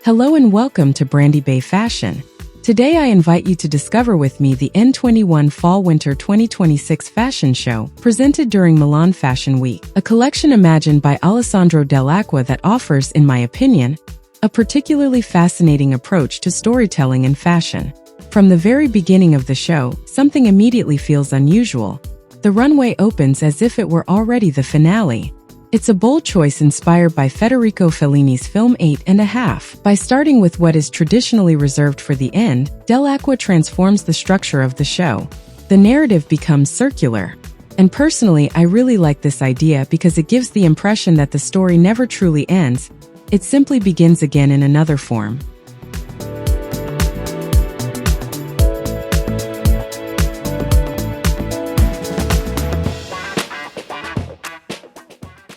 Hello and welcome to Brandibay Fashion. Today I invite you to discover with me the N21 Fall Winter 2026 fashion show, presented during Milan Fashion Week, a collection imagined by Alessandro Dell'Acqua that offers, in my opinion, a particularly fascinating approach to storytelling in fashion. From the very beginning of the show, something immediately feels unusual. The runway opens as if it were already the finale. It's a bold choice inspired by Federico Fellini's film 8½. By starting with what is traditionally reserved for the end, Dell'Acqua transforms the structure of the show. The narrative becomes circular. And personally, I really like this idea because it gives the impression that the story never truly ends. It simply begins again in another form.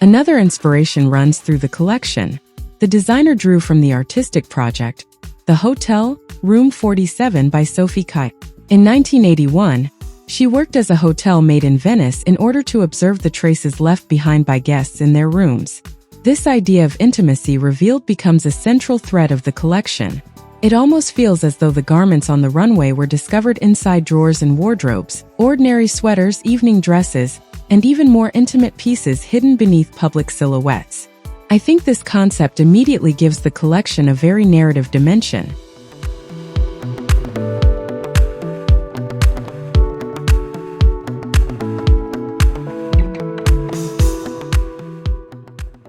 Another inspiration runs through the collection. The designer drew from the artistic project, The Hotel, Room 47 by Sophie Calle. In 1981, she worked as a hotel maid in Venice in order to observe the traces left behind by guests in their rooms. This idea of intimacy revealed becomes a central thread of the collection. It almost feels as though the garments on the runway were discovered inside drawers and wardrobes, ordinary sweaters, evening dresses, and even more intimate pieces hidden beneath public silhouettes. I think this concept immediately gives the collection a very narrative dimension.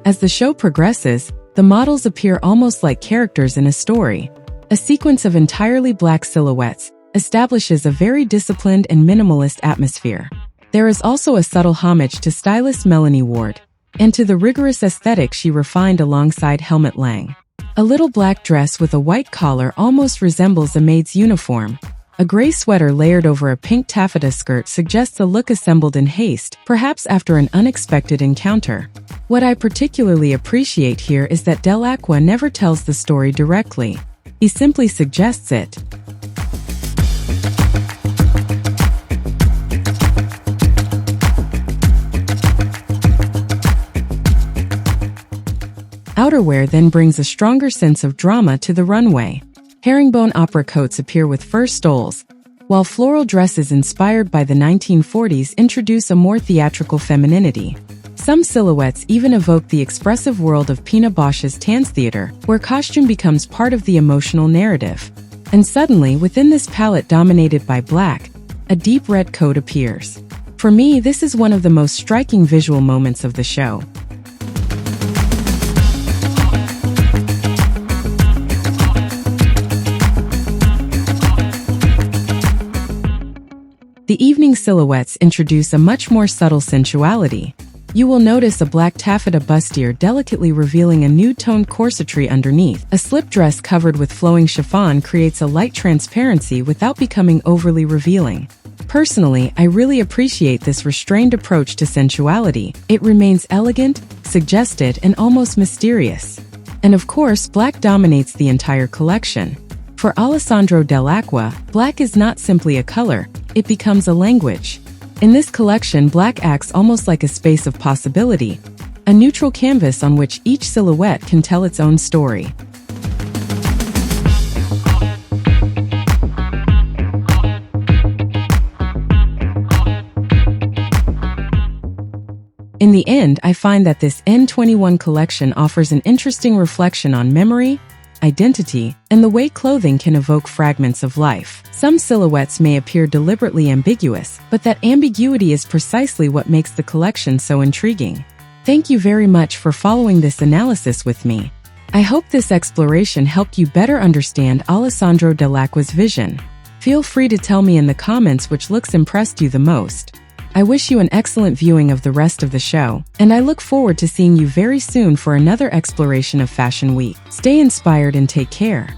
As the show progresses, the models appear almost like characters in a story. A sequence of entirely black silhouettes establishes a very disciplined and minimalist atmosphere. There is also a subtle homage to stylist Melanie Ward, and to the rigorous aesthetic she refined alongside Helmut Lang. A little black dress with a white collar almost resembles a maid's uniform. A gray sweater layered over a pink taffeta skirt suggests a look assembled in haste, perhaps after an unexpected encounter. What I particularly appreciate here is that Dell'Acqua never tells the story directly. He simply suggests it. Outerwear then brings a stronger sense of drama to the runway. Herringbone opera coats appear with fur stoles, while floral dresses inspired by the 1940s introduce a more theatrical femininity. Some silhouettes even evoke the expressive world of Pina Bausch's Tanztheater, where costume becomes part of the emotional narrative. And suddenly, within this palette dominated by black, a deep red coat appears. For me, this is one of the most striking visual moments of the show. The evening silhouettes introduce a much more subtle sensuality. You will notice a black taffeta bustier delicately revealing a nude-toned corsetry underneath. A slip dress covered with flowing chiffon creates a light transparency without becoming overly revealing. Personally, I really appreciate this restrained approach to sensuality. It remains elegant, suggested, and almost mysterious. And of course, black dominates the entire collection. For Alessandro Dell'Acqua, black is not simply a color, it becomes a language. In this collection, black acts almost like a space of possibility, a neutral canvas on which each silhouette can tell its own story. In the end, I find that this N21 collection offers an interesting reflection on memory, identity, and the way clothing can evoke fragments of life. Some silhouettes may appear deliberately ambiguous, but that ambiguity is precisely what makes the collection so intriguing. Thank you very much for following this analysis with me. I hope this exploration helped you better understand Alessandro Dell'Acqua's vision. Feel free to tell me in the comments which looks impressed you the most. I wish you an excellent viewing of the rest of the show, and I look forward to seeing you very soon for another exploration of Fashion Week. Stay inspired and take care.